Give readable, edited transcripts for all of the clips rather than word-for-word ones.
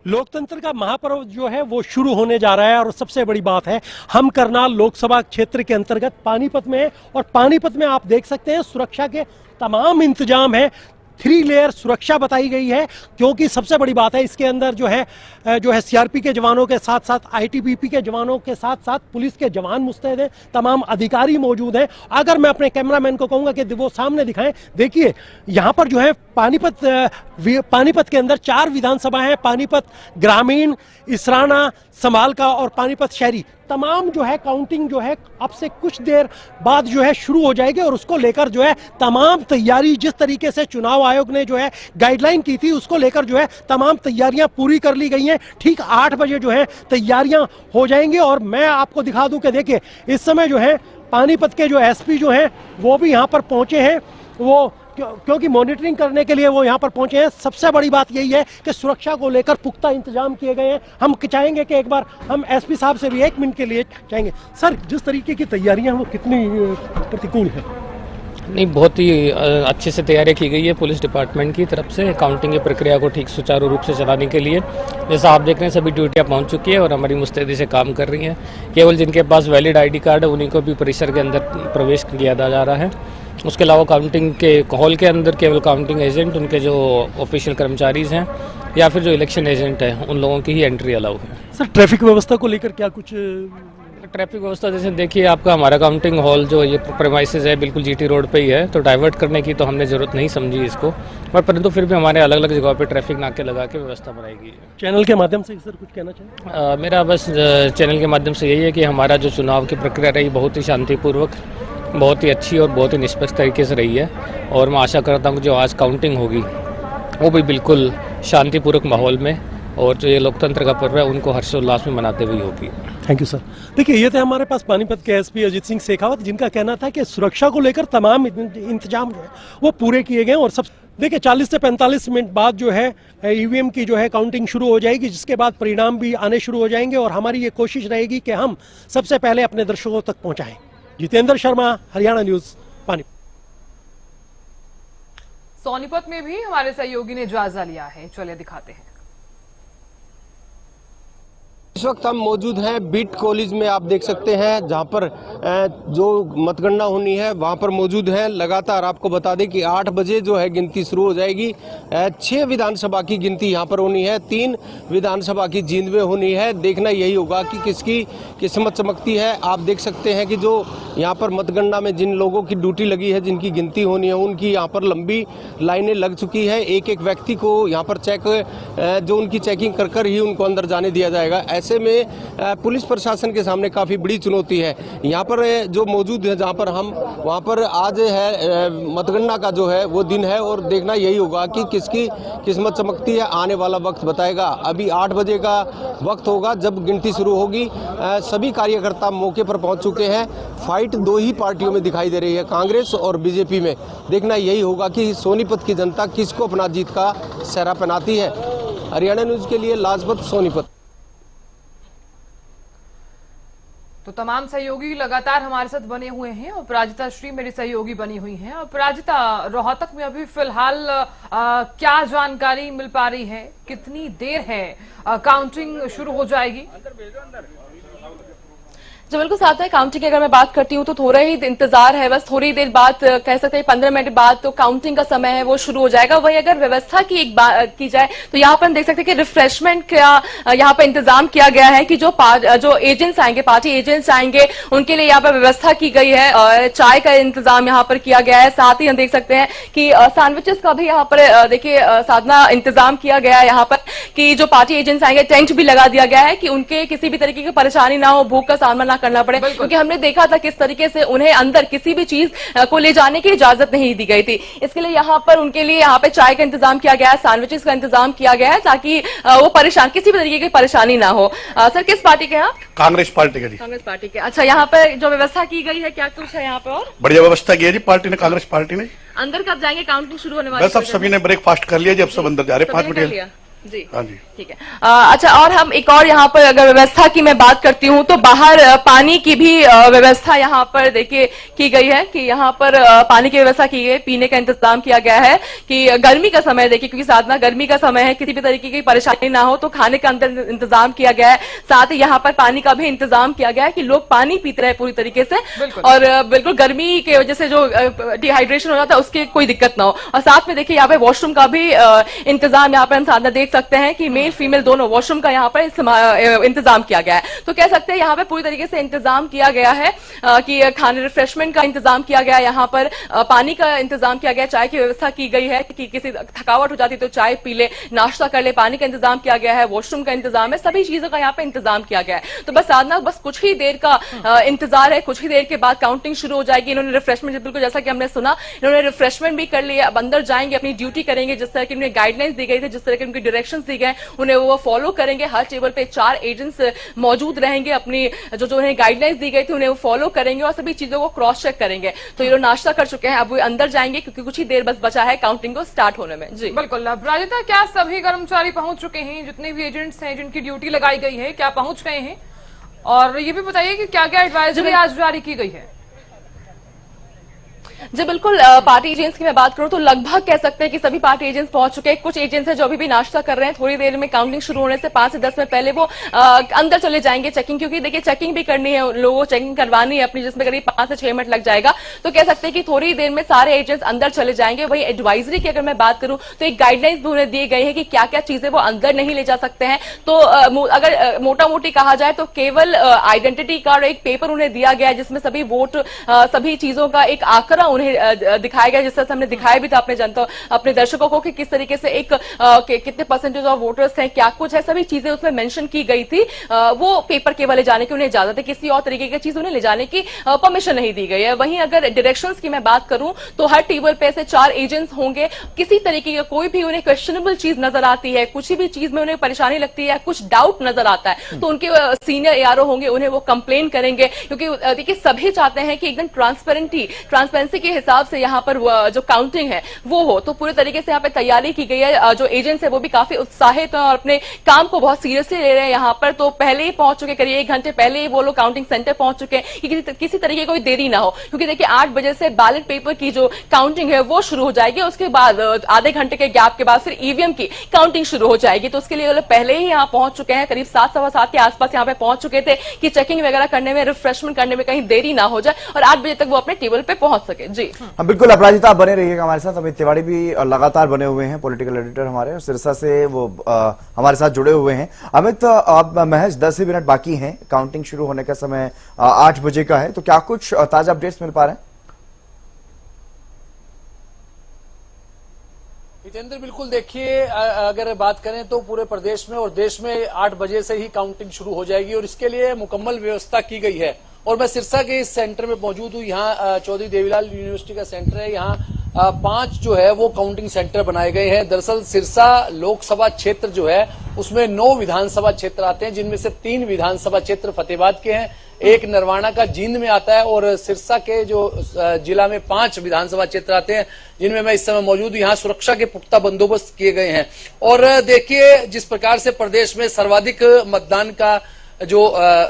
लोकतंत्र का महापर्व जो है वो शुरू होने जा रहा है और सबसे बड़ी बात है हम करनाल लोकसभा क्षेत्र के अंतर्गत पानीपत में है और पानीपत में आप देख सकते हैं सुरक्षा के तमाम इंतजाम है। 3 लेयर सुरक्षा बताई गई है क्योंकि सबसे बड़ी बात है इसके अंदर जो है सीआरपी के जवानों के साथ साथ आईटीबीपी के जवानों के साथ साथ पुलिस के जवान मुस्तैद हैं, तमाम अधिकारी मौजूद हैं। अगर मैं अपने कैमरामैन को कहूंगा कि वो सामने दिखाएं, देखिए यहाँ पर जो है पानीपत के अंदर 4 विधानसभा हैं, पानीपत ग्रामीण, इसराना, समालका और पानीपत शहरी। तमाम जो है काउंटिंग जो है अब से कुछ देर बाद जो है शुरू हो जाएगी और उसको लेकर जो है तमाम तैयारी, जिस तरीके से चुनाव आयोग ने जो है गाइडलाइन की थी उसको लेकर जो है तमाम तैयारियां पूरी कर ली गई हैं। ठीक 8 बजे जो है तैयारियां हो जाएंगी और मैं आपको दिखा दूं कि देखिए इस समय जो है पानीपत के जो एसपी जो हैं वो भी यहाँ पर पहुंचे हैं, वो क्योंकि मॉनिटरिंग करने के लिए वो यहाँ पर पहुंचे हैं। सबसे बड़ी बात यही है कि सुरक्षा को लेकर पुख्ता इंतजाम किए गए हैं। हम चाहेंगे कि एक बार हम एसपी साहब से भी 1 मिनट के लिए चाहेंगे। सर, जिस तरीके की तैयारियां हैं वो कितनी प्रतिकूल है? नहीं, बहुत ही अच्छे से तैयारी की गई है पुलिस डिपार्टमेंट की तरफ से काउंटिंग की प्रक्रिया को ठीक सुचारू रूप से चलाने के लिए। जैसा आप देख रहे हैं सभी ड्यूटियां पहुंच चुकी है और हमारी मुस्तैदी से काम कर रही हैं। केवल जिनके पास वैलिड आईडी कार्ड है उन्हीं को भी परिसर के अंदर प्रवेश किया जा रहा है। उसके अलावा काउंटिंग के हॉल के अंदर केवल काउंटिंग एजेंट, उनके जो ऑफिशियल कर्मचारीज हैं या फिर जो इलेक्शन एजेंट है उन लोगों की ही एंट्री अलाउ है। सर, ट्रैफिक व्यवस्था को लेकर क्या कुछ? ट्रैफिक व्यवस्था जैसे देखिए आपका हमारा काउंटिंग हॉल जो ये प्रेमाइसेस है बिल्कुल जीटी रोड पे ही है, तो डाइवर्ट करने की तो हमने ज़रूरत नहीं समझी इसको, पर परंतु फिर भी हमारे अलग अलग जगहों पे ट्रैफिक नाके लगा के व्यवस्था बनाई गई है। चैनल के माध्यम से सर कुछ कहना चाहिए? मेरा बस चैनल के माध्यम से यही है कि हमारा जो चुनाव की प्रक्रिया रही बहुत ही शांतिपूर्वक, बहुत ही अच्छी और बहुत ही निष्पक्ष तरीके से रही है और मैं आशा करता हूँ कि जो आज काउंटिंग होगी वो भी बिल्कुल शांतिपूर्वक माहौल में और जो ये लोकतंत्र का पर्व है उनको हर्षोल्लास में मनाते हुए होगी। Thank you sir. देखिए ये थे हमारे पास पानीपत के एसपी अजीत सिंह शेखावत, जिनका कहना था कि सुरक्षा को लेकर तमाम इंतजाम जो है वो पूरे किए गए और सब देखिए 40 से 45 मिनट बाद जो है ईवीएम की जो है काउंटिंग शुरू हो जाएगी, जिसके बाद परिणाम भी आने शुरू हो जाएंगे और हमारी ये कोशिश रहेगी कि हम सबसे पहले अपने दर्शकों तक पहुँचाएँ। जितेंद्र शर्मा, हरियाणा न्यूज़, पानीपत। सोनीपत में भी हमारे सहयोगी ने जायजा लिया है, चलिए दिखाते हैं। इस वक्त हम मौजूद हैं बीट कॉलेज में, आप देख सकते हैं जहां पर जो मतगणना होनी है वहां पर मौजूद है। लगातार आपको बता दें कि 8 बजे जो है गिनती शुरू हो जाएगी। 6 विधानसभा की गिनती यहां पर होनी है, 3 विधानसभा की जींदवे होनी है। देखना यही होगा कि किसकी किस्मत चमकती है। आप देख सकते हैं कि जो यहाँ पर मतगणना में जिन लोगों की ड्यूटी लगी है, जिनकी गिनती होनी है, उनकी यहाँ पर लंबी लाइनें लग चुकी है। एक एक व्यक्ति को यहाँ पर जो उनकी चेकिंग कर कर ही उनको अंदर जाने दिया जाएगा। ऐसे में पुलिस प्रशासन के सामने काफ़ी बड़ी चुनौती है। यहाँ पर जो मौजूद है जहाँ पर हम, वहाँ पर आज है मतगणना का जो है वो दिन है और देखना यही होगा कि किसकी किस्मत चमकती है। आने वाला वक्त बताएगा। अभी 8 बजे का वक्त होगा जब गिनती शुरू होगी। सभी कार्यकर्ता मौके पर पहुँच चुके हैं। फाइट 2 ही पार्टियों में दिखाई दे रही है, कांग्रेस और बीजेपी में। देखना यही होगा कि सोनीपत की जनता किसको अपना जीत का सेहरा पहनाती है। हरियाणा न्यूज़ के लिए लाजपत, सोनीपत। तो तमाम सहयोगी लगातार हमारे साथ बने हुए हैं। अपराजिता श्री मेरी सहयोगी बनी हुई हैं। अपराजिता, रोहतक में अभी फिलहाल क्या जानकारी मिल पा रही है? कितनी देर है काउंटिंग शुरू हो जाएगी? जो बिल्कुल साथ में काउंटिंग की अगर मैं बात करती हूँ तो थोड़ा ही इंतजार है, बस थोड़ी देर बाद, कह सकते हैं 15 मिनट बाद तो काउंटिंग का समय है वो शुरू हो जाएगा। वही अगर व्यवस्था की एक बात की जाए तो यहाँ पर हम देख सकते हैं कि रिफ्रेशमेंट का यहाँ पर इंतजाम किया गया है कि जो एजेंट्स आएंगे, पार्टी एजेंट्स आएंगे, उनके लिए यहाँ पर व्यवस्था की गई है और चाय का इंतजाम यहाँ पर किया गया है। साथ ही हम देख सकते हैं कि सैंडविचेस का भी यहाँ पर देखिए साधना इंतजाम किया गया है। यहाँ पर कि जो पार्टी एजेंट्स आएंगे, टेंट भी लगा दिया गया है कि उनके किसी भी तरीके की परेशानी ना हो, भूख का सामना करना पड़े, क्योंकि हमने देखा था किस तरीके से उन्हें अंदर किसी भी चीज को ले जाने की इजाजत नहीं दी गई थी। इसके लिए यहाँ पर उनके लिए यहाँ पे चाय का इंतजाम किया गया है, सैंडविचेस का इंतजाम किया गया है ताकि वो किसी भी तरीके की परेशानी ना हो। सर, किस पार्टी के हैं आप? कांग्रेस पार्टी के जी। कांग्रेस पार्टी के। अच्छा, यहाँ पर जो व्यवस्था की गई है क्या कुछ है यहाँ पे? और बढ़िया व्यवस्था की है जी पार्टी ने, कांग्रेस पार्टी ने। अंदर कब जाएंगे? काउंटिंग शुरू होने वाली बस अब सभी ने ब्रेकफास्ट कर लिया जी, अब सब अंदर जा रहे 5 मिनट। जी हाँ जी। ठीक है। अच्छा, और हम एक और यहाँ पर अगर व्यवस्था की मैं बात करती हूँ तो बाहर पानी की भी व्यवस्था यहाँ पर देखिए की गई है कि यहाँ पर पानी की व्यवस्था की गई, पीने का इंतजाम किया गया है कि गर्मी का समय देखिए, क्योंकि साधना गर्मी का समय है, किसी भी तरीके की परेशानी ना हो तो खाने का अंदर इंतजाम किया गया है। साथ ही यहाँ पर पानी का भी इंतजाम किया गया है कि लोग पानी पीते रहे पूरी तरीके से, और बिल्कुल गर्मी की वजह से जो डिहाइड्रेशन हो जाता है उसकी कोई दिक्कत ना हो। और साथ में देखिए यहाँ पे वॉशरूम का भी इंतजाम यहाँ पर हम साधना देख सकते हैं कि मेल फीमेल दोनों वॉशरूम का यहाँ पर इंतजाम किया गया है। तो कह सकते हैं यहाँ पे पूरी तरीके से इंतजाम किया गया है कि खाने रिफ्रेशमेंट का इंतजाम किया गया है, यहाँ पर पानी का इंतजाम किया गया, चाय की व्यवस्था की गई है कि किसी थकावट हो जाती तो चाय पी ले, नाश्ता कर ले, पानी का इंतजाम किया गया है, वॉशरूम का इंतजाम है, सभी चीजों का यहाँ पे इंतजाम किया गया है। तो बस साधना बस कुछ ही देर का इंतजार है, कुछ ही देर के बाद काउंटिंग शुरू हो जाएगी। इन्होंने रिफ्रेशमेंट, बिल्कुल जैसा कि हमने सुना, इन्होंने रिफ्रेशमेंट भी कर लिया, अब अंदर जाएंगे, अपनी ड्यूटी करेंगे, जिस तरह की उन्हें गाइडलाइंस दी गई थी, जिस तरह के उनकी डायरेक्शंस दी गए उन्हें वो फॉलो करेंगे। हर टेबल पे 4 एजेंट्स मौजूद रहेंगे, अपनी जो उन्हें गाइडलाइंस दी गई थी उन्हें वो फॉलो करेंगे और सभी चीजों को क्रॉस चेक करेंगे। तो ये लोग नाश्ता कर चुके हैं, अब वो अंदर जाएंगे क्योंकि कुछ ही देर बस बचा है काउंटिंग को स्टार्ट होने में। जी बिल्कुल। अपराजिता, क्या सभी कर्मचारी पहुंच चुके हैं? जितने भी एजेंट्स हैं जिनकी ड्यूटी लगाई गई है, क्या पहुंच गए हैं? और ये भी बताइए कि क्या क्या एडवाइजरी आज जारी की गई है? जी बिल्कुल, पार्टी एजेंट्स की मैं बात करूं तो लगभग कह सकते हैं कि सभी पार्टी एजेंट्स पहुंच चुके हैं। कुछ एजेंट्स हैं जो अभी भी नाश्ता कर रहे हैं, थोड़ी देर में काउंटिंग शुरू होने से 5 से 10 मिनट पहले वो अंदर चले जाएंगे चेकिंग, क्योंकि देखिए चेकिंग भी करनी है, लोगों को चेकिंग करवानी है अपनी, जिसमें करीब 5 से 6 मिनट लग जाएगा। तो कह सकते हैं कि थोड़ी देर में सारे एजेंट्स अंदर चले जाएंगे। वही एडवाइजरी की अगर मैं बात करूं तो एक गाइडलाइंस भी उन्हें दी गई है कि क्या क्या चीजें वो अंदर नहीं ले जा सकते हैं। तो अगर मोटा मोटी कहा जाए तो केवल आइडेंटिटी कार्ड, एक पेपर उन्हें दिया गया है जिसमें सभी वोट, सभी चीजों का एक आंकड़ा उन्हें दिखाया गया, जिस तरह से हमने दिखाया भी था अपने जनता, अपने दर्शकों को कि किस तरीके से एक कितने परसेंटेज ऑफ वोटर्स हैं, क्या कुछ है, सभी चीजें उसमें मेंशन की गई थी। वो पेपर केवल ले जाने की उन्हें इजाजत है, किसी और तरीके की चीज उन्हें ले जाने की परमिशन नहीं दी गई है। वहीं अगर डायरेक्शंस की मैं बात करूं तो हर टेबल पे से 4 एजेंट्स होंगे। किसी तरीके का कोई भी उन्हें क्वेश्चनेबल चीज नजर आती है, कुछ भी चीज में उन्हें परेशानी लगती है, कुछ डाउट नजर आता है, तो उनके सीनियर एआरओ होंगे, उन्हें वो कंप्लेन करेंगे। क्योंकि देखिए सभी चाहते हैं कि एकदम ट्रांसपेरेंसी के हिसाब से यहाँ पर जो काउंटिंग है वो हो। तो पूरे तरीके से यहाँ पे तैयारी की गई है। जो एजेंट्स है वो भी काफी उत्साहित हैं और अपने काम को बहुत सीरियसली ले रहे हैं यहाँ पर। तो पहले ही पहुंच चुके, करीब 1 घंटे पहले ही वो लोग काउंटिंग सेंटर पहुंच चुके हैं कि किसी तरीके की कोई देरी ना हो। क्योंकि देखिए 8 बजे से बैलेट पेपर की जो काउंटिंग है वो शुरू हो जाएगी, उसके बाद आधे घंटे के गैप के बाद फिर ईवीएम की काउंटिंग शुरू हो जाएगी। तो उसके लिए वो लोग पहले ही यहाँ पहुंच चुके हैं, करीब 7, सवा 7 के आसपास यहाँ पे पहुंच चुके थे कि चेकिंग वगैरह करने में, रिफ्रेशमेंट करने में कहीं देरी ना हो जाए और 8 बजे तक वो अपने टेबल पे पहुंच सके। जी हाँ बिल्कुल, अपराजिता आप बने रहिएगा हमारे साथ। अमित तिवारी भी लगातार बने हुए हैं, पॉलिटिकल एडिटर हमारे, और सिरसा से वो हमारे साथ जुड़े हुए हैं। अमित, अब महज 10 ही मिनट बाकी हैं, काउंटिंग शुरू होने का समय 8 बजे का है, तो क्या कुछ ताजा अपडेट्स मिल पा रहे हैं? हितेंद्र, बिल्कुल देखिए, अगर बात करें तो पूरे प्रदेश में और देश में 8 बजे से ही काउंटिंग शुरू हो जाएगी और इसके लिए मुकम्मल व्यवस्था की गई है। और मैं सिरसा के इस सेंटर में मौजूद हूँ। यहाँ चौधरी देवीलाल यूनिवर्सिटी का सेंटर है। यहाँ 5 जो है वो काउंटिंग सेंटर बनाए गए हैं। दरअसल सिरसा लोकसभा क्षेत्र जो है उसमें 9 विधानसभा क्षेत्र आते हैं, जिनमें से 3 विधानसभा क्षेत्र फतेहाबाद के हैं, एक नरवाना का जींद में आता है और सिरसा के जो जिला में 5 विधानसभा क्षेत्र आते हैं, जिनमें मैं इस समय मौजूद हूं। यहाँ सुरक्षा के पुख्ता बंदोबस्त किए गए हैं। और देखिए जिस प्रकार से प्रदेश में सर्वाधिक मतदान का जो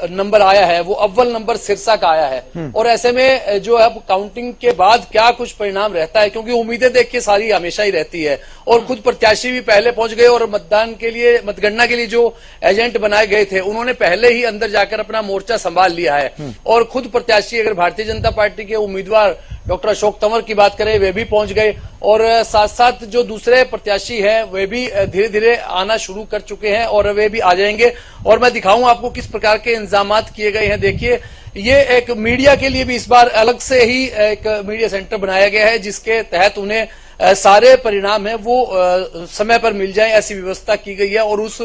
नंबर आया है वो अव्वल नंबर सिरसा का आया है। और ऐसे में जो है काउंटिंग के बाद क्या कुछ परिणाम रहता है, क्योंकि उम्मीदें देखिए सारी हमेशा ही रहती है। और खुद प्रत्याशी भी पहले पहुंच गए और मतदान के लिए, मतगणना के लिए जो एजेंट बनाए गए थे उन्होंने पहले ही अंदर जाकर अपना मोर्चा संभाल लिया है। और खुद प्रत्याशी, अगर भारतीय जनता पार्टी के उम्मीदवार डॉक्टर अशोक तंवर की बात करें, वे भी पहुंच गए। और साथ साथ जो दूसरे प्रत्याशी हैं वे भी धीरे धीरे आना शुरू कर चुके हैं और वे भी आ जाएंगे। और मैं दिखाऊं आपको किस प्रकार के इंतजामात किए गए हैं। देखिए ये एक मीडिया के लिए भी इस बार अलग से ही एक मीडिया सेंटर बनाया गया है, जिसके तहत उन्हें सारे परिणाम है वो समय पर मिल जाए, ऐसी व्यवस्था की गई है। और उस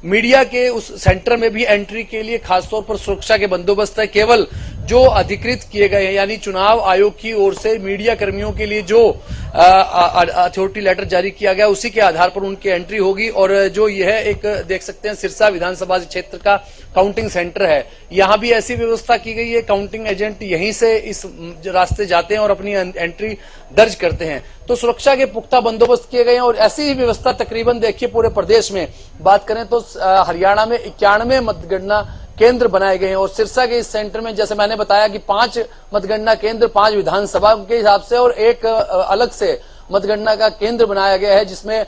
मीडिया के उस सेंटर में भी एंट्री के लिए खासतौर पर सुरक्षा के बंदोबस्त है। केवल जो अधिकृत किए गए हैं, यानी चुनाव आयोग की ओर से मीडिया कर्मियों के लिए जो अथॉरिटी लेटर जारी किया गया, उसी के आधार पर उनकी एंट्री होगी। और जो यह एक देख सकते हैं सिरसा विधानसभा क्षेत्र का काउंटिंग सेंटर है, यहां भी ऐसी व्यवस्था की गई है। काउंटिंग एजेंट यहीं से इस रास्ते जाते हैं और अपनी एंट्री दर्ज करते हैं। तो सुरक्षा के पुख्ता बंदोबस्त किए गए हैं और ऐसी ही व्यवस्था तकरीबन देखिए पूरे प्रदेश में बात करें तो हरियाणा में 91 मतगणना केंद्र बनाए गए हैं। और सिरसा के इस सेंटर में जैसे मैंने बताया कि 5 मतगणना केंद्र 5 विधानसभा के हिसाब से और एक अलग से मतगणना का केंद्र बनाया गया है, जिसमें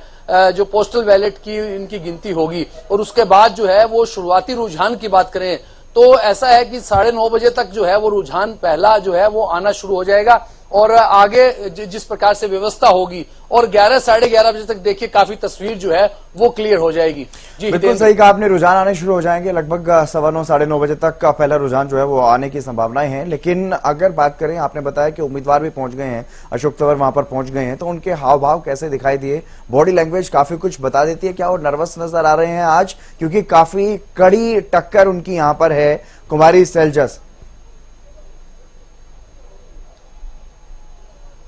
जो पोस्टल बैलेट की इनकी गिनती होगी। और उसके बाद जो है वो शुरुआती रुझान की बात करें तो ऐसा है कि 9:30 बजे तक जो है वो रुझान पहला जो है वो आना शुरू हो जाएगा और आगे जिस प्रकार से व्यवस्था होगी और 11 साढ़े 11 बजे तक देखिए काफी तस्वीर जो है वो क्लियर हो जाएगी। जी बिल्कुल सही कहा आपने, रुझान आने शुरू हो जाएंगे लगभग 9:15 साढ़े 9 बजे तक का पहला रुझान जो है वो आने की संभावनाएं हैं। लेकिन अगर बात करें, आपने बताया कि उम्मीदवार भी पहुंच गए हैं, अशोक तंवर वहां पर पहुंच गए हैं, तो उनके हाव भाव कैसे दिखाई दिए? बॉडी लैंग्वेज काफी कुछ बता देती है क्या? वो नर्वस नजर आ रहे हैं आज, क्योंकि काफी कड़ी टक्कर उनकी यहाँ पर है कुमारी सैलजस।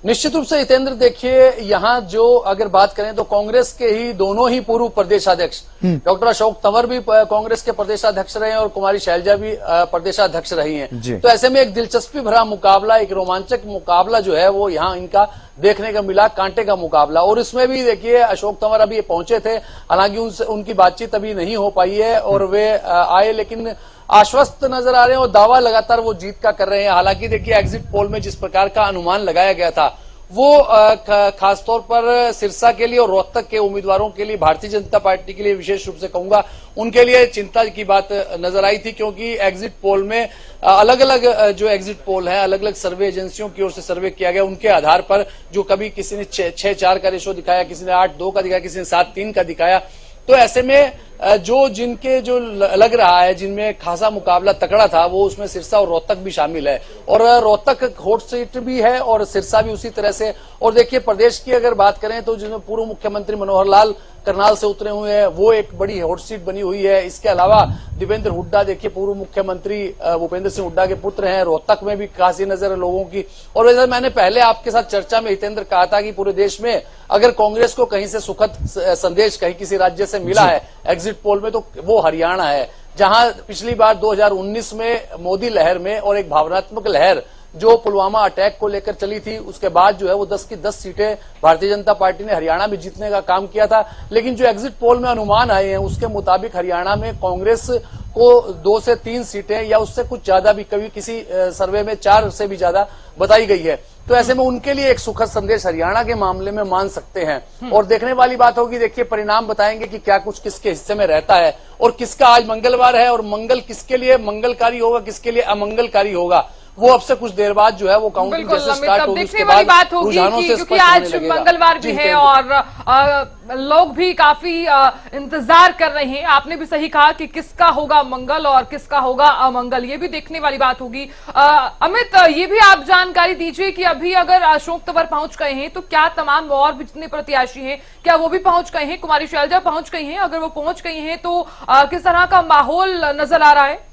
निश्चित रूप से हितेंद्र, देखिए यहाँ जो अगर बात करें तो कांग्रेस के ही दोनों ही पूर्व प्रदेशाध्यक्ष डॉक्टर अशोक तंवर भी कांग्रेस के प्रदेशाध्यक्ष रहे हैं और कुमारी शैलजा भी प्रदेशाध्यक्ष रही हैं। तो ऐसे में एक दिलचस्पी भरा मुकाबला, एक रोमांचक मुकाबला जो है वो यहाँ इनका देखने का मिला, कांटे का मुकाबला। और इसमें भी देखिए अशोक तंवर अभी पहुंचे थे, हालांकि उनकी बातचीत अभी नहीं हो पाई है और वे आए लेकिन आश्वस्त नजर आ रहे हैं और दावा लगातार वो जीत का कर रहे हैं। हालांकि देखिए एग्जिट पोल में जिस प्रकार का अनुमान लगाया गया था वो खासतौर पर सिरसा के लिए और रोहतक के उम्मीदवारों के लिए, भारतीय जनता पार्टी के लिए विशेष रूप से कहूंगा, उनके लिए चिंता की बात नजर आई थी, क्योंकि एग्जिट पोल में अलग अलग जो एग्जिट पोल है, अलग अलग सर्वे एजेंसियों की ओर से सर्वे किया गया, उनके आधार पर जो कभी किसी ने 6-4 का रेशो दिखाया, किसी ने 8-2 का दिखाया, किसी ने 7-3 का दिखाया। तो ऐसे में जिनके जो लग रहा है जिनमें खासा मुकाबला तकड़ा था, वो उसमें सिरसा और रोहतक भी शामिल है और रोहतक हॉट सीट भी है और सिरसा भी उसी तरह से। और देखिए प्रदेश की अगर बात करें तो जिसमें पूर्व मुख्यमंत्री मनोहर लाल करनाल से उतरे हुए हैं, वो एक बड़ी हॉट सीट बनी हुई है। इसके अलावा दिवेंद्र हुड्डा, देखिए पूर्व मुख्यमंत्री भूपेंद्र सिंह हुड्डा के पुत्र हैं, रोहतक में भी खासी नजर है लोगों की। और वैसे मैंने पहले आपके साथ चर्चा में हितेंद्र कहा था कि पूरे देश में अगर कांग्रेस को कहीं से सुखद संदेश कहीं किसी राज्य से मिला है एग्जिट पोल में तो वो हरियाणा है, जहां पिछली बार 2019 में मोदी लहर में और एक भावनात्मक लहर जो पुलवामा अटैक को लेकर चली थी, उसके बाद जो है वो 10 की 10 सीटें भारतीय जनता पार्टी ने हरियाणा में जीतने का काम किया था। लेकिन जो एग्जिट पोल में अनुमान आए हैं उसके मुताबिक हरियाणा में कांग्रेस को 2 से 3 सीटें या उससे कुछ ज्यादा भी, कभी किसी सर्वे में 4 से भी ज्यादा बताई गई है। तो ऐसे में उनके लिए एक सुखद संदेश हरियाणा के मामले में मान सकते हैं। और देखने वाली बात होगी, देखिए परिणाम बताएंगे कि क्या कुछ किसके हिस्से में रहता है और किसका, आज मंगलवार है और मंगल किसके लिए मंगलकारी होगा, किसके लिए अमंगलकारी होगा, वो अब से कुछ देर बाद जो है वो काउंटिंग जैसे स्टार्ट होगी उसके बाद बात होगी क्योंकि आज मंगलवार भी है और लोग भी काफी इंतजार कर रहे हैं। आपने भी सही कहा कि किसका होगा मंगल और किसका होगा अमंगल, ये भी देखने वाली बात होगी। अमित, ये भी आप जानकारी दीजिए कि अभी अगर अशोक तंवर पहुंच गए हैं तो क्या तमाम और भी जितने प्रत्याशी हैं क्या वो भी पहुंच गए हैं? कुमारी शैलजा पहुंच गई हैं? अगर वो पहुंच गई हैं तो किस तरह का माहौल नजर आ रहा है?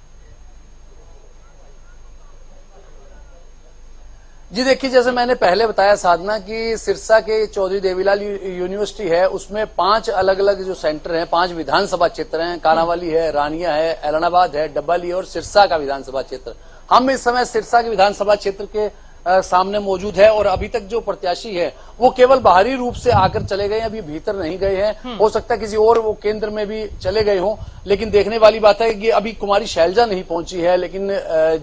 जी देखिए, जैसे मैंने पहले बताया साधना कि सिरसा के चौधरी देवीलाल यूनिवर्सिटी है, उसमें 5 अलग अलग जो सेंटर हैं, 5 विधानसभा क्षेत्र हैं, कानावाली है, रानिया है, एलनाबाद है, डब्बाली और सिरसा का विधानसभा क्षेत्र। हम इस समय सिरसा के विधानसभा क्षेत्र के सामने मौजूद है और अभी तक जो प्रत्याशी है वो केवल बाहरी रूप से आकर चले गए हैं, अभी भीतर नहीं गए हैं। हो सकता है किसी और वो केंद्र में भी चले गए हों, लेकिन देखने वाली बात है कि अभी कुमारी शैलजा नहीं पहुंची है, लेकिन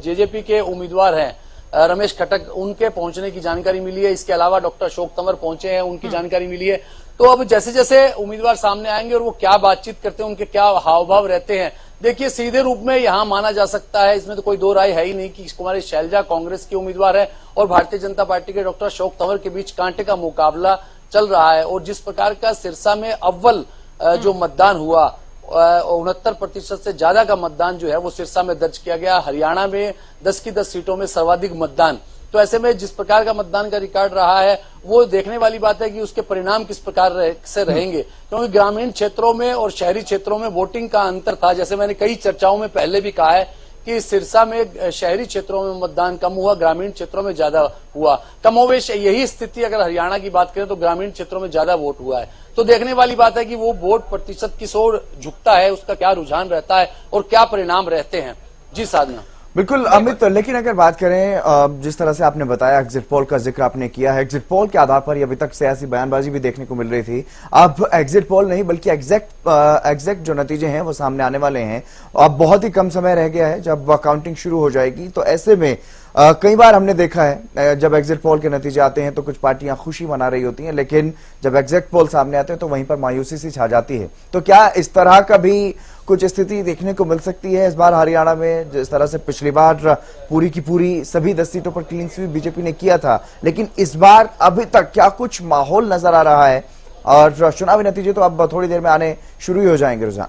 जेजेपी के उम्मीदवार हैं रमेश खटक, उनके पहुंचने की जानकारी मिली है। इसके अलावा डॉक्टर अशोक तंवर पहुंचे हैं, उनकी जानकारी मिली है। तो अब जैसे जैसे उम्मीदवार सामने आएंगे और वो क्या बातचीत करते हैं, उनके क्या हाव भाव रहते हैं, देखिए सीधे रूप में यहां माना जा सकता है, इसमें तो कोई दो राय है ही नहीं कि कुमारी शैलजा कांग्रेस की उम्मीदवार है और भारतीय जनता पार्टी के डॉक्टर अशोक तंवर के बीच कांटे का मुकाबला चल रहा है। और जिस प्रकार का सिरसा में अव्वल जो मतदान हुआ, 69% से ज्यादा का मतदान जो है वो सिरसा में दर्ज किया गया। हरियाणा में 10 की 10 सीटों में सर्वाधिक मतदान। तो ऐसे में जिस प्रकार का मतदान का रिकॉर्ड रहा है वो देखने वाली बात है कि उसके परिणाम किस प्रकार से रहेंगे, क्योंकि ग्रामीण क्षेत्रों में और शहरी क्षेत्रों में वोटिंग का अंतर था। जैसे मैंने कई चर्चाओं में पहले भी कहा है कि सिरसा में शहरी क्षेत्रों में मतदान कम हुआ, ग्रामीण क्षेत्रों में ज्यादा हुआ। कमोवेश यही स्थिति अगर हरियाणा की बात करें तो ग्रामीण क्षेत्रों में ज्यादा वोट हुआ है। तो देखने वाली बात है कि वो वोट प्रतिशत किस ओर झुकता है, उसका क्या रुझान रहता है और क्या परिणाम रहते हैं। जी साधना। बिल्कुल अमित, लेकिन अगर बात करें जिस तरह से आपने बताया, एग्जिट पोल का जिक्र आपने किया है, एग्जिट पोल के आधार पर अभी तक सियासी बयानबाजी भी देखने को मिल रही थी। अब एग्जिट पोल नहीं बल्कि एग्जैक्ट जो नतीजे हैं वो सामने आने वाले हैं। अब बहुत ही कम समय रह गया है जब काउंटिंग शुरू हो जाएगी। तो ऐसे में कई बार हमने देखा है जब एग्जिट पोल के नतीजे आते हैं तो कुछ पार्टियां खुशी मना रही होती हैं, लेकिन जब एग्जिट पोल सामने आते हैं तो वहीं पर मायूसी सी छा जाती है। तो क्या इस तरह का भी कुछ स्थिति देखने को मिल सकती है इस बार हरियाणा में, जिस तरह से पिछली बार पूरी की पूरी सभी 10 सीटों पर क्लीन स्वीप बीजेपी ने किया था, लेकिन इस बार अभी तक क्या कुछ माहौल नजर आ रहा है? और चुनावी नतीजे तो अब थोड़ी देर में आने शुरू ही हो जाएंगे रुझान।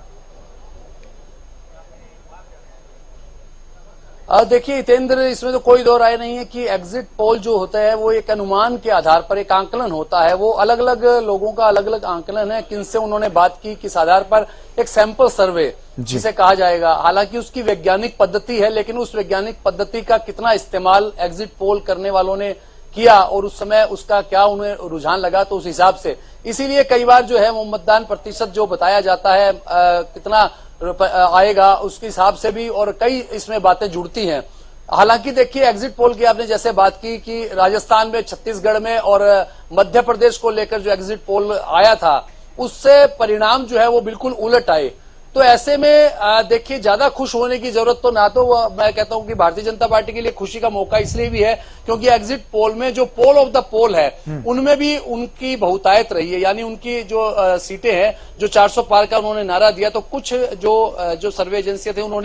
देखिए हितेंद्र, इसमें तो कोई दो राय नहीं है कि एग्जिट पोल जो होता है वो एक अनुमान के आधार पर एक आंकलन होता है। वो अलग अलग लोगों का अलग अलग आंकलन है, किनसे उन्होंने बात की, किस आधार पर, एक सैंपल सर्वे जिसे कहा जाएगा। हालांकि उसकी वैज्ञानिक पद्धति है, लेकिन उस वैज्ञानिक पद्धति का कितना इस्तेमाल एग्जिट पोल करने वालों ने किया और उस समय उसका क्या उन्हें रुझान लगा, तो उस हिसाब से इसीलिए कई बार जो है वो मतदान प्रतिशत जो बताया जाता है कितना आएगा उसके हिसाब से भी और कई इसमें बातें जुड़ती हैं। हालांकि देखिए एग्जिट पोल की आपने जैसे बात की कि राजस्थान में, छत्तीसगढ़ में और मध्य प्रदेश को लेकर जो एग्जिट पोल आया था उससे परिणाम जो है वो बिल्कुल उलट आए। तो ऐसे में देखिए ज्यादा खुश होने की जरूरत तो ना, तो मैं कहता हूं कि भारतीय जनता पार्टी के लिए खुशी का मौका इसलिए भी है क्योंकि एग्जिट पोल में जो पोल ऑफ द पोल है उनमें भी उनकी बहुतायत रही है, यानी उनकी जो सीटें हैं जो 400 पार का उन्होंने नारा दिया, तो कुछ जो सर्वे एजेंसियां थे उन्होंने